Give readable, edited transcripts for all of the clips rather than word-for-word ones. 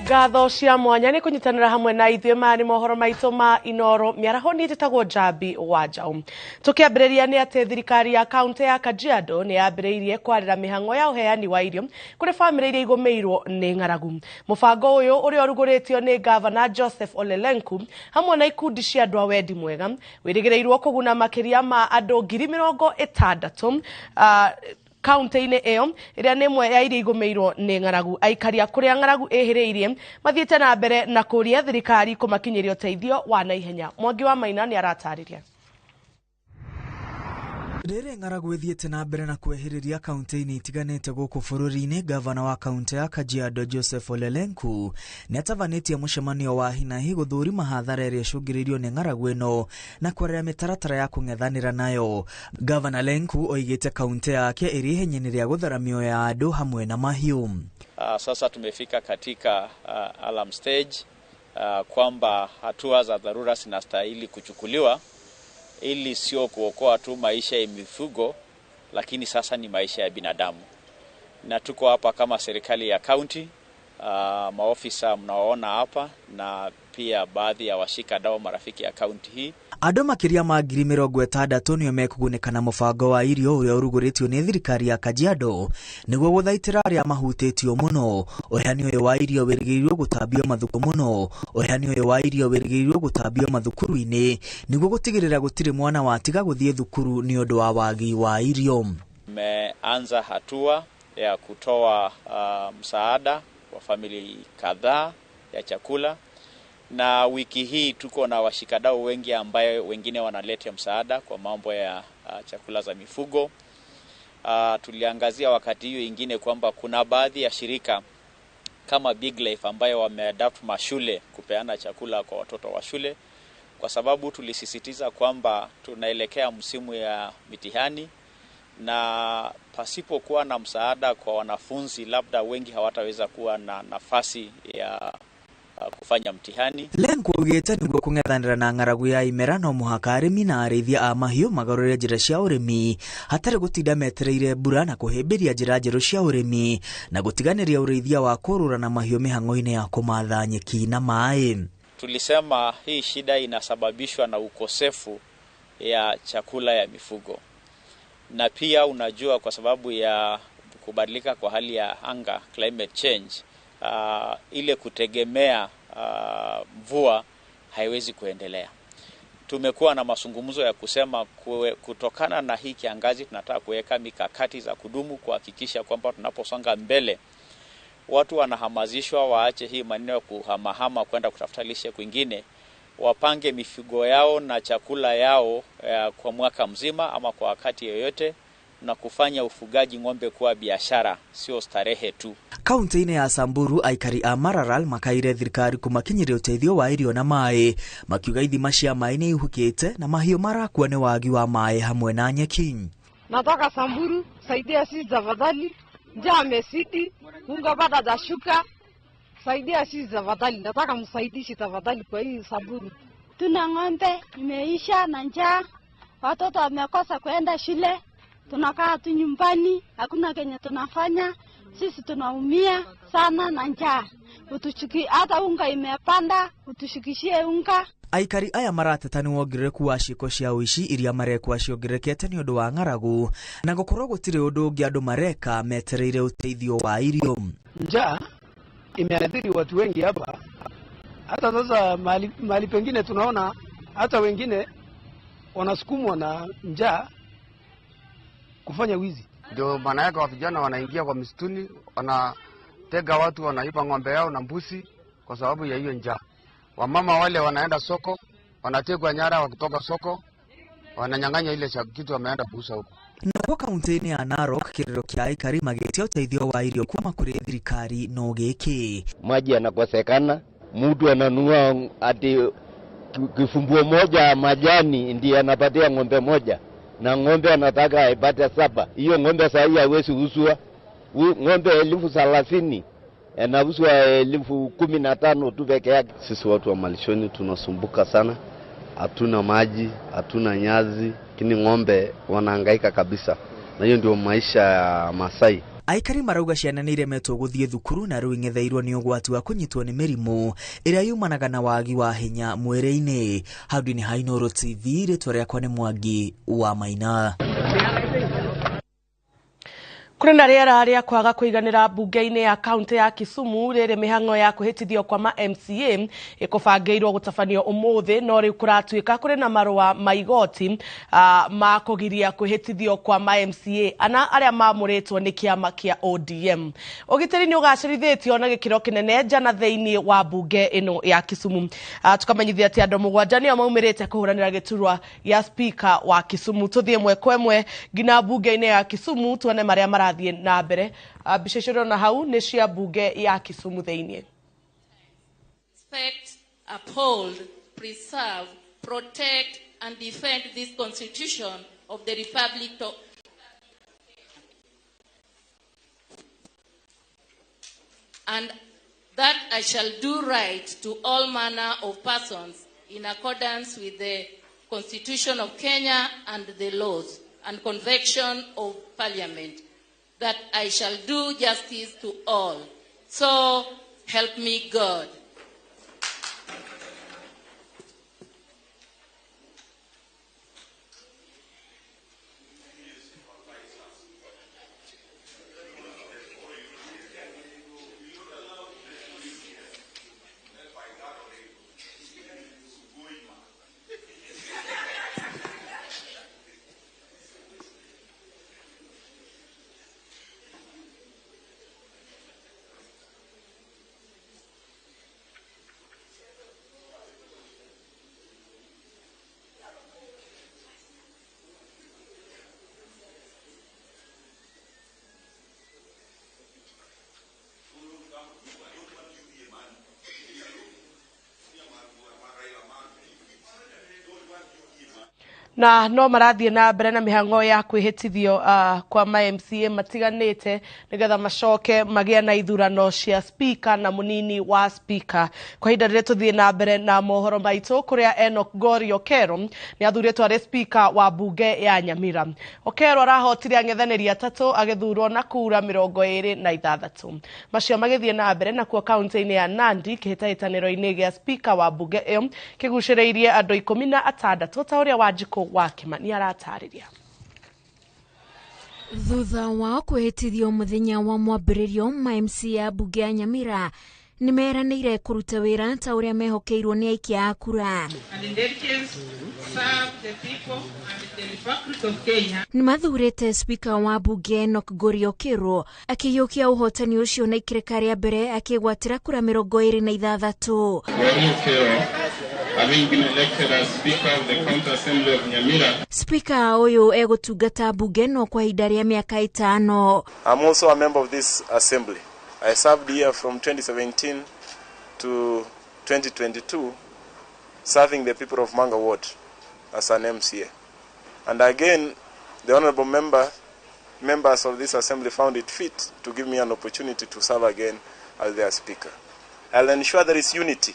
Ngatho cia mwanya ni kunyitanira hamwe na ithuĩ mani mohoro maitũ ma Inooro Miaraho ni njĩtagwo Jambi Wanjaũ. Tukiambĩrĩria nĩ atĩ thirikari ya kaunti ya Kajiado ni yambĩrĩirie kwarĩra mĩhang'o ya ũheani wa irio kũrĩ bamĩrĩ iria igũmĩirwo nĩ ng'aragu. Mũbango ũyũ ũrĩa ũrugũrĩtio nĩ Gavana Joseph Ole Lenku hamwe na ikundi cia andũ a wendi mwega wĩrĩgĩrĩirwo kũguna makĩria ma andũ 60,000 kaunti-inĩ ĩyo ĩrĩa nĩ ĩmwe ya iria igũmĩirwo nĩ ng'aragu. Aikaria kũrĩa ng'aragu ĩhĩrĩirie mathiĩte na mbere na kũria thirikari kũmakinyĩria ũteithio wa naihenya. Mwangi wa Maina nĩ aratarĩria. Rĩrĩ ng'aragu ĩthiĩte na mbere na kwehĩrĩria kaunti-inĩ itiganĩte gũkũ bũrũri-inĩ, Gavana wa kaunti ya Kajiado Joseph Ole Lenku nĩ atabanĩtie mũcemanio wa hinahi gũthũrima hathara ĩrĩa ĩcũngĩrĩirio nĩ ng'aragu ĩno na kwarĩra mĩtaratara ya kũng'ethanĩra nayo. Gavana Lenku oigĩte kaunti yake ĩrĩ ihenyainĩ rĩa gũthara mĩoyo ya andũ hamwe na mahiũ. Sasa tumefika katika alarm stage kwamba hatua za dharura zinastahili kuchukuliwa ili sio kuokoa tu maisha ya mifugo, lakini sasa ni maisha ya binadamu. Na tuko hapa kama serikali ya county, maofisa mnaoona hapa na pia baadhi ya washikadau marafiki ya county hii. Andũ makĩria ma 60,000 nĩo mekũgunĩka na mũbango wa irio ũrĩa ũrugũrĩtio nĩ thirikari ya Kajiado nĩguo gũthaitĩra arĩa mahutĩtio mũno. Ũheani ũyũ wa irio wĩrĩgĩrĩirwo gũtambio mathukuru mũno. Ũheani ũyũ wa irio wĩrĩgĩrĩirwo gũtambio mathukuru-inĩ nĩguo gũtigĩrĩra gũtirĩ mwana watiga gũthiĩ thukuru nĩ ũndũ wa wagi wa irio. Tumeanza hatua ya kutoa msaada kwa familia kadhaa ya chakula. Na wiki hii tuko na washikadau wengi ambayo wengine wanaleta msaada kwa mambo ya chakula za mifugo. Tuliangazia wakati hiyo ingine kwamba kuna baadhi ya shirika kama Big Life ambayo wameadapt mashule kupeana chakula kwa watoto wa shule, kwa sababu tulisisitiza kwamba tunaelekea msimu ya mitihani na pasipo kuwa na msaada kwa wanafunzi labda wengi hawataweza kuwa na nafasi ya kufanya mtihani. Lenku oigĩte nĩguo kũng'ethanĩra na ng'aragu ya imera no mũhaka arĩmi na arĩithia a mahiũ magarũrĩre njĩra cia ũrĩmi hatarĩ gũtinda metereire mbura na kũhĩmbĩria njĩra njerũ cia ũrĩmi na gũtiganĩria ũrĩithia wa kũrũra na mahiũ mĩhang'o-inĩ ya kũmatha nyeki na maĩ. Tulisema hii shida inasababishwa na ukosefu ya chakula ya mifugo, na pia unajua kwa sababu ya kubadilika kwa hali ya anga, climate change, ile kutegemea mvua haiwezi kuendelea. Tumekuwa na mazungumzo ya kusema kutokana na hii kiangazi tunataka kuweka mikakati za kudumu kuhakikisha kwamba tunaposonga mbele watu wanahamasishwa waache hii maneno ya kuhamahama kwenda kutafuta lishe kwingine, wapange mifugo yao na chakula yao kwa mwaka mzima ama kwa wakati yoyote, na kufanya ufugaji ng'ombe kuwa biashara sio starehe tu. Kaunti-inĩ ya Samburu aikari a Mararal makaire thirikari kũmakinyĩria ũteithio wa irio na maĩ, makiuga ithima cia maĩ nĩ ihukĩte na mahiũ marakua nĩ wagi wa maĩ hamwe na nyeki. Nataka Samburu saidia sisi tafadhali, njaa imezidi, unga bado hajashuka, saidia sisi tafadhali, nataka msaidishi tafadhali kwa hii Samburu. Tuna ng'ombe imeisha na njaa, watoto wamekosa kwenda shule. Tunakaa tu nyumbani, hakuna kenye tunafanya, sisi tunaumia sana na njaa. Hata unga imepanda, utushikishie unga. Aikari aya marateta nĩ wongerereku wa ciĩko cia ũici iria marekwa ciongerekete nĩ ũndũ wa ng'aragu na gũkorwo gũtirĩ ũndũ ũngĩ andũ mareka metereire ũteithio wa irio. Njaa imeathiri watu wengi hapa. Hata sasa mali pengine tunaona hata wengine wanasukumwa na njaa kufanya wizi. Ndio maana yake wa vijana wanaingia kwa msituni, wanatega watu, wanaiba ng'ombe yao na mbuzi kwa sababu ya hiyo njaa. Wamama wale wanaenda soko, wanategwa nyara wakitoka soko, wananyang'anya ile kitu wameenda kuuza huko. Na kaunti-inĩ ya Narok kĩrĩro kĩa aikari magĩtia ũteithio wa irio kuma kũrĩ thirikari no gĩkĩ. Maji yanakosekana, mtu ananunua ati kifumbuo moja majani ndiye anapatia ng'ombe moja, na ng'ombe anataka aipate 7. Hiyo ng'ombe sasa haiwezi uswa. Ng'ombe 30,000 anauzwa 15,000 tu peke yake. Sisi watu wa malishoni tunasumbuka sana. Hatuna maji, hatuna nyazi, lakini ng'ombe wanahangaika kabisa. Na hiyo ndio maisha ya Masai. Aikari marauga ciana nĩ iremetwo gũthiĩ thukuru na rĩu ing'etheirwo nĩ ũgwati wa kũnyitwo nĩ mĩrimũ ĩrĩa yumanaga na wagi wa hinya mwĩrĩ-inĩ. Handũ-inĩ ha Inooro TV, rĩtwa rĩakwa nĩ Mwangi wa Maina. Kuna rĩera rĩa kwaga kũiganĩra bunge-inĩ ya kaunti ya Kisumu rĩrĩ mĩhang'o ya kũhĩtithio kwa ma MCA ĩkũbangĩirwo gũtabanio ũmũthĩ, no rĩu kũratuĩka kũrĩ na marũa ma igoti ma kũgiria kũhĩtithio kwa ma MCA ana arĩa mamũrĩtwo nĩ kĩama kĩa ODM. Ũgitĩri nĩ ũgacĩrithĩtio na gĩkĩro kĩnene njana thĩinĩ wa bunge ĩno ya Kisumu. Tukamenyithia atĩ andũ mũgwanja nĩo maumĩrĩte kũhũranĩra gĩturwa ya speaker wa Kisumu. Tũthiĩ ĩmwe kwa ĩmwe nginya bunge-inĩ ya Kisumu tuone marĩa marathiĩ na mbere. Mbica icio na hau nĩ cia bunge ya Kisumu thĩinĩ. Respect, uphold, preserve, protect and defend this constitution of the Republic of and that I shall do right to all manner of persons in accordance with the Constitution of Kenya and the laws and convention of Parliament, that I shall do justice to all. So help me God. Na no marathiĩ na mbere na mĩhang'o ya kwĩhĩtithio kwa ma MCA matiganĩte nĩgetha macoke magĩa na ithurano cia speaker na mũnini wa speaker. Kwa ihinda rĩrĩa tũthiĩ na mbere na mohoro maitũ, kũrĩa Enoch Gori Okero nĩ athurĩtwo arĩ speaker wa bunge ya Nyamira. Okero arahotire ang'ethanĩri atatũ agĩthurwo na kura 26. Macio magĩthiĩ na mbere nakuo kaunti-inĩ ya Nandi, kĩhĩtahĩtanĩro-inĩ gĩa speaker wa bunge ĩyo kĩgucĩrĩirie andũ 16 ta ũrĩa Wanjikũ wa Kimani aratarĩria. Thutha wa kwĩhĩtithio mũthenya wa mwambĩrĩrio, ma MCA ya bunge ya Nyamira nĩ meranĩire kũruta wĩra ta ũrĩa mehokeirwo nĩ aikia a kura. Nĩ mathurĩte speaker wa bunge Enoch Gori Okero akĩiyũkia ũhotani ũcio na ikĩrĩka rĩa mbere akĩgwatĩra kura 26. Having been elected as Speaker of the County Assembly of Nyamira. Speaker Oyo egotungata bunge no kwa ihinda rĩa mĩaka 5. I'm also a member of this assembly. I served here from 2017 to 2022, serving the people of Manga Ward as an MCA. And again, the honorable members of this assembly found it fit to give me an opportunity to serve again as their speaker. I'll ensure there is unity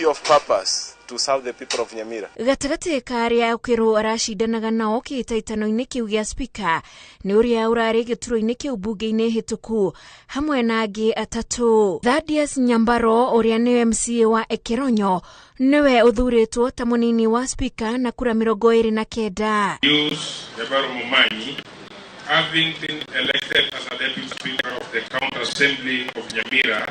of purpose to serve the people of Nyamira. Gatagatĩ ka arĩa Okero aracindanaga nao kĩhĩtahĩtano-inĩ kĩu gĩa speaker nĩ ũrĩa ũrarĩ gĩturwa-inĩ kĩu bunge-inĩ hĩtũku hamwe na angĩ atatũ. Thaddeus Nyambaro ũrĩa nĩ MCA wa Ekeronyo niwe ũthurĩtwo ta mũnini wa speaker na kura 29. Having been elected as a deputy speaker of the County Assembly of Nyamira.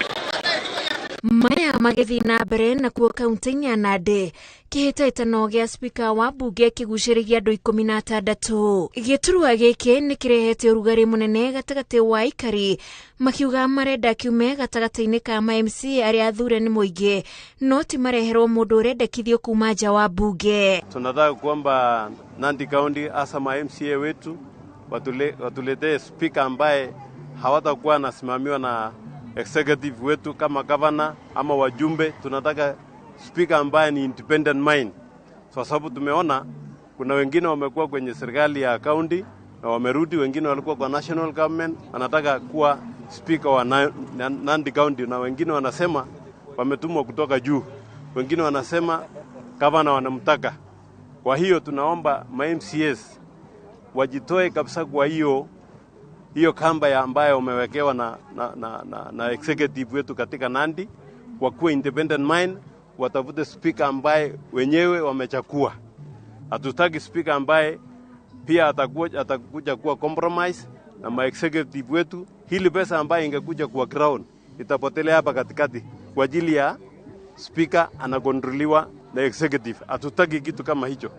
Maya magĩthiĩ na mbere na kuo kaunti-inĩ ya Nandi, kĩhĩtahĩtano gĩa speaker wa bunge kĩgucĩrĩirie andũ 16. Gĩturwa gĩkĩ nĩ kĩrehete ũrugarĩ mũnene gatagatĩ wa aikari, makiuga marenda kiume gatagatĩ-inĩ ka ma MCA arĩa athure nĩ mũingĩ, no ti mareherwo mũndũ ũrendekithio kuma nja wa bunge. Tunataka kwamba Nandi County hasa ma MCA wetu watuletee speaker ambaye hawatakuwa nasimamiwa na executive wetu kama governor ama wajumbe. Tunataka speaker ambaye ni independent mind, kwa sababu tumeona kuna wengine wamekuwa kwenye serikali ya county na wamerudi, wengine walikuwa kwa national government, wanataka kuwa speaker wa Nandi County, na wengine wanasema wametumwa kutoka juu, wengine wanasema governor wanamtaka. Kwa hiyo tunaomba ma MCAs wajitoe kabisa kwa hiyo hiyo kamba ambayo umewekewa na executive wetu katika Nandi, wakuwe independent mind, watafute speaker ambaye wenyewe wamechakua. Hatutaki speaker ambaye pia atakuja kuwa compromise na ma executive wetu. Hili pesa ambaye ingekuja kuwa ground itapotelea hapa katikati kwa ajili ya speaker anakontroliwa na executive. Hatutaki kitu kama hicho.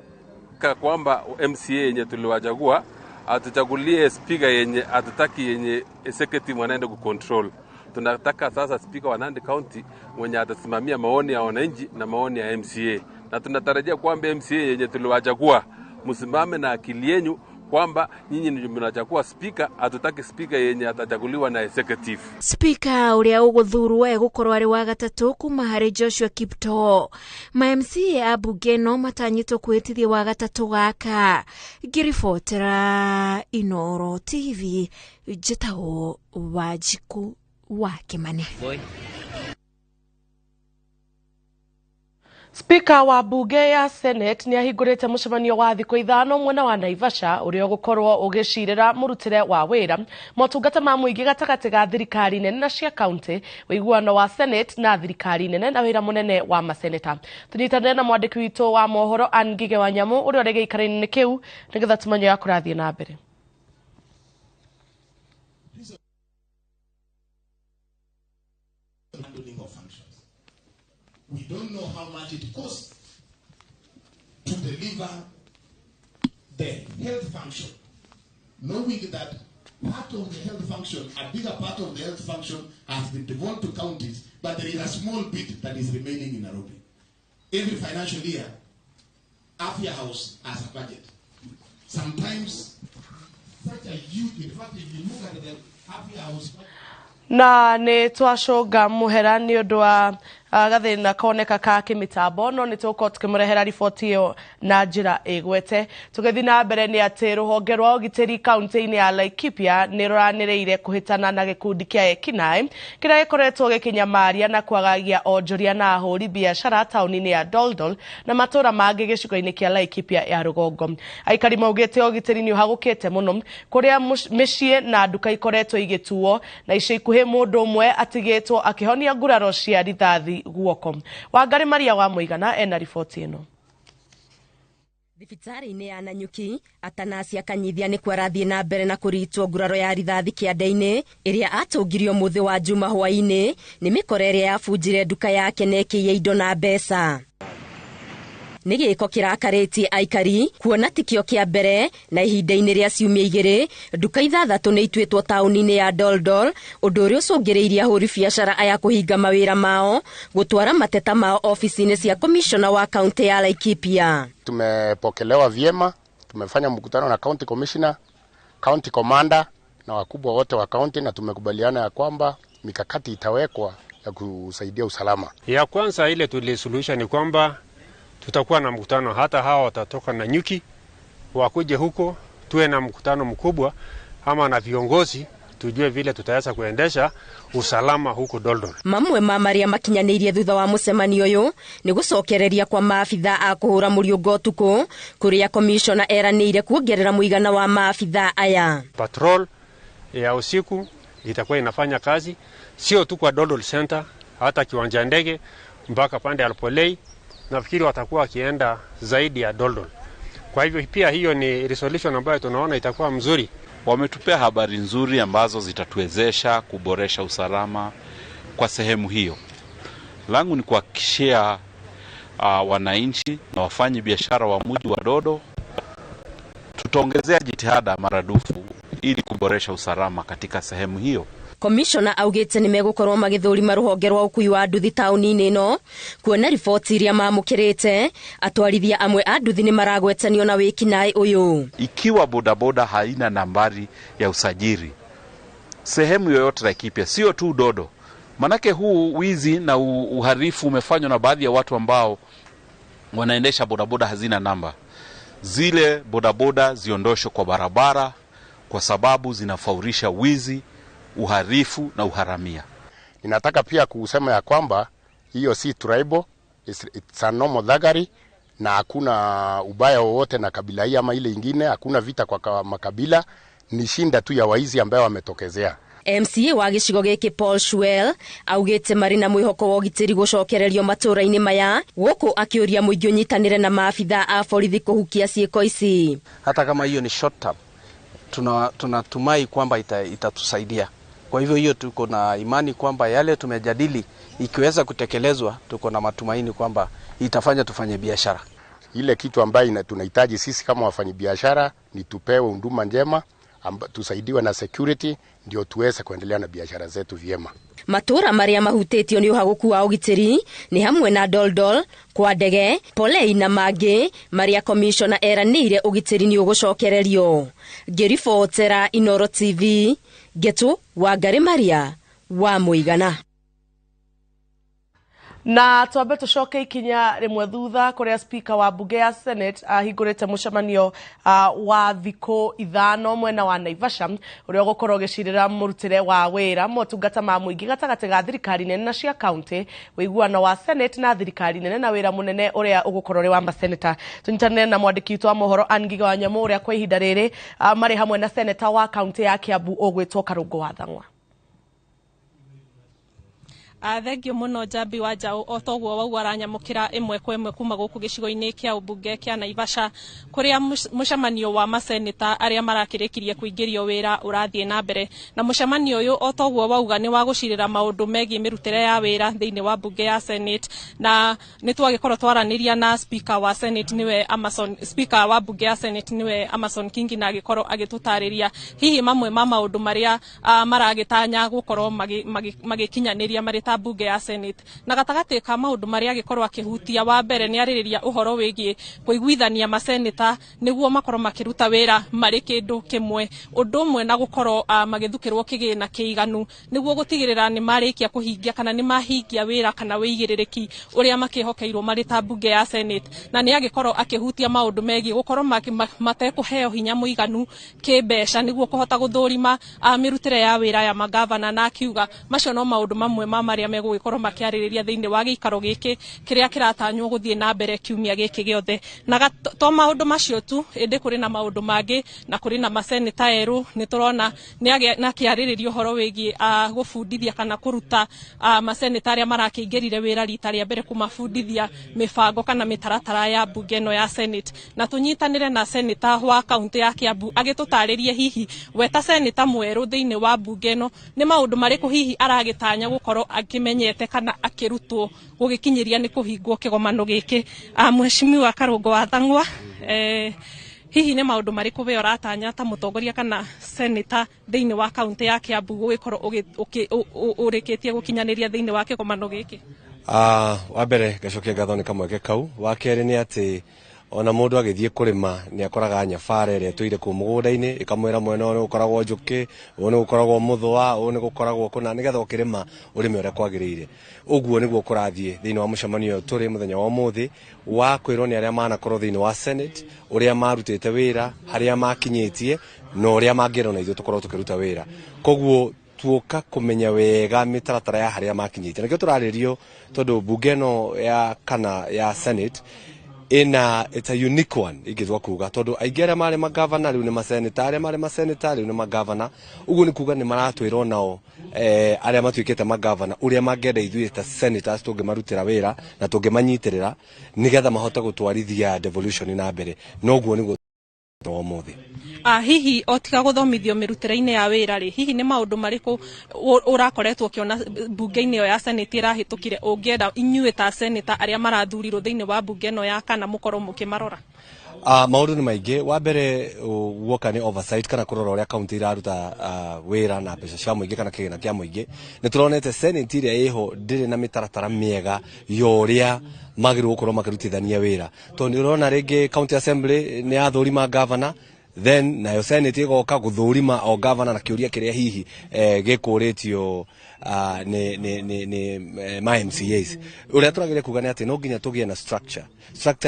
Kwamba MCA yenye tuliwachagua atuchagulie speaker yenye hatutaki yenye executive wanaenda kucontrol. Tunataka sasa speaker wa Nandi County mwenye atasimamia maoni ya wananchi na maoni ya MCA. Na tunatarajia kwamba MCA yenye tuliwachagua msimame na akili yenu kwamba nyinyi ndio mnachagua speaker, hatutaki speaker yenye atachaguliwa na executive. Speaker uria uguthurwo egukorwo ari wa gatatu kuma hari Joshua Kipto. Ma MCA abunge no matanyitwo kwitithia wa gatatu gaka. Ngiribotera Inooro TV njitagwo Wanjiku wa Kimani. Spika wa bunge ya Senate ni ahingurite mucemanio wa thikũ ithano mwena wa Naivasha uria gukorwo ugicirira murutire wa wira motungata ma muingi gatagati ga thirikari nene na cia county wiguano wa Senate na thirikari nene na wira munene wa maseneta. Tunyitanire na mwandiki witu wa mohoro Angige wa Nyamu uria urege ikaraini kiu nigetha tumenye ya kurathie na mbere. We don't know how much it costs to deliver the health function, knowing that part of the health function, a bigger part of the health function has been devolved to counties, but there is a small bit that is remaining in Nairobi. Every financial year, Afya House has a budget. Sometimes, such a huge, in fact, if you look at the Afya House budget, na ne twacunga muhera ni undu wa gathina koneka ka kimitambo no ni tuko tukimurehera riboti iyo na njira igwete. Tugethi na mbere ni ati ruhonge rwa ugitiri kaunti-ini ya Laikipia ni ruranireire kuhitana na gikundi kia ekinae kiria gikoretwo gikinyamaria na kwagagia onjoria na ahuri biashara tauni-ini ya Doldol na matura mangi gicigo-ini kia Laikipia ya rugongo. Aikari maugite ugitiri ni uhagukite muno kuria micii na nduka ikoretwo igituo na ica ikuhi mundu umwe atigitwo akihonia nguraro cia rithathi guoko. Wangari Maria wa Muigana ena riboti ino. Thibitari-ini ya Nanyuki Atanasia Kanyithia ni kwarathie na mbere na kuritwo nguraro ya rithathi kiande-ini iria atungirio muthi wa Juma hwaini ni mikora iria yabunjire nduka yake na ikiiya indo na mbeca. Ni giko kirakaritie aikari kuona tikio kia mbere na ihinda-ini ria ciumia igiri nduka ithathatu ni ituitwo tauni-ini ya Doldol undu uria ucungiriirie ahuri biashara aya kuhinga mawira mao gutwara mateta mao ofisi-ini cia commissioner wa county ya Laikipia. Tumepokelewa vyema, tumefanya mkutano na county commissioner, county commander na wakubwa wote wa county na tumekubaliana ya kwamba mikakati itawekwa ya kusaidia usalama. Ya kwanza ile tulisuluhisha ni kwamba tutakuwa na mkutano, hata hawa watatoka na Nyuki wakuje huko, tuwe na mkutano mkubwa ama na viongozi tujue vile tutaweza kuendesha usalama huko Doldol. Mamwe mamaria makinyanirie thutha wa mucemanio uyu ni gucokereria kwa maafitha a kuhura muriungo tuku kuria commissioner eranire kuongerera muigana wa maafitha aya. Patrol ya usiku itakuwa inafanya kazi sio tu kwa Doldol Center, hata kiwanja ndege mpaka pande Alpolei. Nafikiri watakuwa wakienda zaidi ya Doldol. Kwa hivyo pia hiyo ni resolution ambayo tunaona itakuwa mzuri. Wametupea habari nzuri ambazo zitatuwezesha kuboresha usalama kwa sehemu hiyo. Langu ni kuhakikishia wananchi na wafanyi biashara wa mji wa Dodo tutaongezea jitihada maradufu ili kuboresha usalama katika sehemu hiyo. Commissioner augite ni megukorwo magithurima ruhonge rwa ukui wa nduthi tauni-ini ino kuona riboti iria mamukirite atwarithia amwe a nduthi ni maragwetanio na wikinai uyu. Ikiwa bodaboda haina nambari ya usajili sehemu yoyote Laikipia, sio tu Dodo, manake huu wizi na uharifu umefanywa na baadhi ya watu ambao wanaendesha bodaboda hazina namba. Zile bodaboda ziondoshwe kwa barabara kwa sababu zinafaurisha wizi, uharifu na uharamia. Ninataka pia kusema ya kwamba hiyo si tribal, it's a normal thuggery na hakuna ubaya wowote na kabila hii ama ile ingine, hakuna vita kwa makabila ni shinda tu ya waizi ambayo wametokezea. MCA wa gicigo giki Paul Schwell augite mari na mwihoko wa ugitiri gucokererio matura-ini maya guku akiuria muingi unyitanire na maafitha a borithi kuhukia ciiko ici. Hata kama hiyo ni short term, tunatumai kwamba itatusaidia. Kwa hivyo hiyo tuko na imani kwamba yale tumejadili ikiweza kutekelezwa, tuko na matumaini kwamba itafanya tufanye biashara. Ile kitu ambayo tunahitaji sisi kama wafanyabiashara ni tupewe huduma njema, tusaidiwe na security ndio tuweze kuendelea na biashara zetu vyema. Matura maria mahutitio ni uhaguku wa ugitiri ni hamwe na Doldol, kwa ndege, Polei na mangi maria commissioner eranire ugitiri ni ugucokererio. Ngiribotera Inooro TV, Getu wa Ngari Maria wa Muigana. Na twambe tucoke ikinya rimwe thutha kuria speaker wa bunge ya Senate ahingurite mucemanio wa thiko 5 mwena wa Naivasha uria gukorwo gicirira murutire wa wira motungata ma muingi gatagate ga thirikari nene na cia county wiguano wa Senate na thirikari nene na wira munene uria ugukorwo ri wa maseneta. Tunyitanire na mwandiki wa mohoro Angiga wa Nyamu uria kwa ihinda riri mari hamwe na seneta wa county ya Kiambu ogwitwo Karungo wa Thang'wa. Thengio muno Jambi wa Njau otogwo wau aranyamukira imwe kwa imwe kuma guku gicigo-ini kia ubunge kia Naivasha kuria mucemanio wa maseneta aria marakirikirie kuingirio wira urathie na mbere na mucemanio uyu otogwo wauga ni wa gucirira maundu megi mirutire ya wira thiini wa bunge ya Senate na nitwagikorwo twaraniria na speaker wa Senate niwe speaker wa bunge ya Senate niwe Amason Kingi na agikorwo agitutariria hihi mamwe ma maundu maria maragitanya gukorwo magikinyaniria marita bunge ya Senate na gatagati ka maundu maria agikorwo akihutia wa mbere ni aririria uhoro wigie kuiguithania maseneta niguo makorwo makiruta wira mari kindu kimwe undu umwe na gukorwo magithukirwo kigina kiiganu niguo gutigirira ni marikia kuhingia kana ni mahingia wira kana wigiririki uria makihokeirwo mari ta bunge ya Senate na ni agikorwo akihutia maundu megi gukorwo matekuheo hinya muiganu kimbeca niguo kuhota guthurima mirutire ya wira ya magavana na akiuga macio no maundu mamwe ma maria megugikorwo makiaririria thiini wa giikaro giki kiria kiratanywo guthie na mbere kiumia giki giothe na to maundu macio tu indi kuri na maundu mangi na kuri na maseneta eru ni turona ni akiaririria uhoro wigie gufundithia kana kuruta maseneta aria marakiingirire wira rita ria mbere kumafundithia mibango kana mitaratara ya bunge no ya Senate na tunyitanire na seneta wa county ya Kiambu agitutaririe hihi weta seneta mweru thiini wa bunge no ni maundu mariku hihi aragitanya gukorwo akimenyete kana akirutwo gugikinyiria ni kuhingwo kigomano giki. Mheshimiwa Karungo wa Thang'wa, hihi ni maundu mariku we uratanya ta mutongoria kana seneta thiini wa county ya Kiambu gugikorwo urikitie gukinyaniria thiini wa kigomano giki? Wa mbere gacokia ngatho ni kamweke kau. Wa keri ni ati ona mundu agithie kurima ni akoraga nyabara iria tuire ku mugunda-ini ikamwira mwena uyu ukoragwo njuki uyu ukoragwo muthwa uyu ukoragwo kuna nigetha ukirima urime uria kwagirire. Uguo niguo kurathie thiini wa mucemanio turi muthenya wa umuthi wa kwirwo ni aria manakorwo thiini wa Senate uria marutite wira haria makinyitie no uria mangirona ithu tukorwo tukiruta wira. Koguo tuoka kumenya wega mitaratara ya haria makinyite nikio turaririo tondu bunge no ya kana ya Senate it's a unique one igithwa kuga tondu aingi aria mari magavana riu ni maseneta aria mari maseneta riu ni magavana uguo ni kuga ni maratwirwo nao aria matuikite magavana uria mangenda ithuĩ ta senators tungimarutira wira na tungimanyitirira nigetha mahote gutwarithia devolution na mbere noguo niguo umuthi. Hihi otiga guthomithio mirutire-ini ya wira ri hihi ni maundu mariku urakoretwo kiona bunge-ini yo ya Senate irahitukire ungienda inyuĩ ta seneta aria marathurirwo thiini wa bunge no ya kana mukorwo mukimarora? Maundu ni maingi. Wa mbere guoka ni oversight kana kurora uria county iraruta wira na mbeca cia muingi kana kigina kia muingi. Ni turonete Senate iria iho ndiri na mitaratara miega yoria magirwo gukorwo makirutithania wira tondu urona ringi county assembly ni athurima governor then nayo Senate igoka guthurima o governor na kiuria kiria hihi gikuritio ni ma MCAs. Uria turagire kuga ni ati no nginya tugie na structure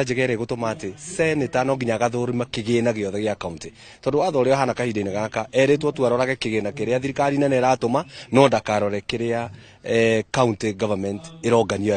njegere gutuma ati senator no nginya gathurima kigina giothe gia county tondu athorio hana kahinda-ini gaka eritwo tu arorage kigina kiria thirikari nene iratuma no ndakarore kiria county government irongania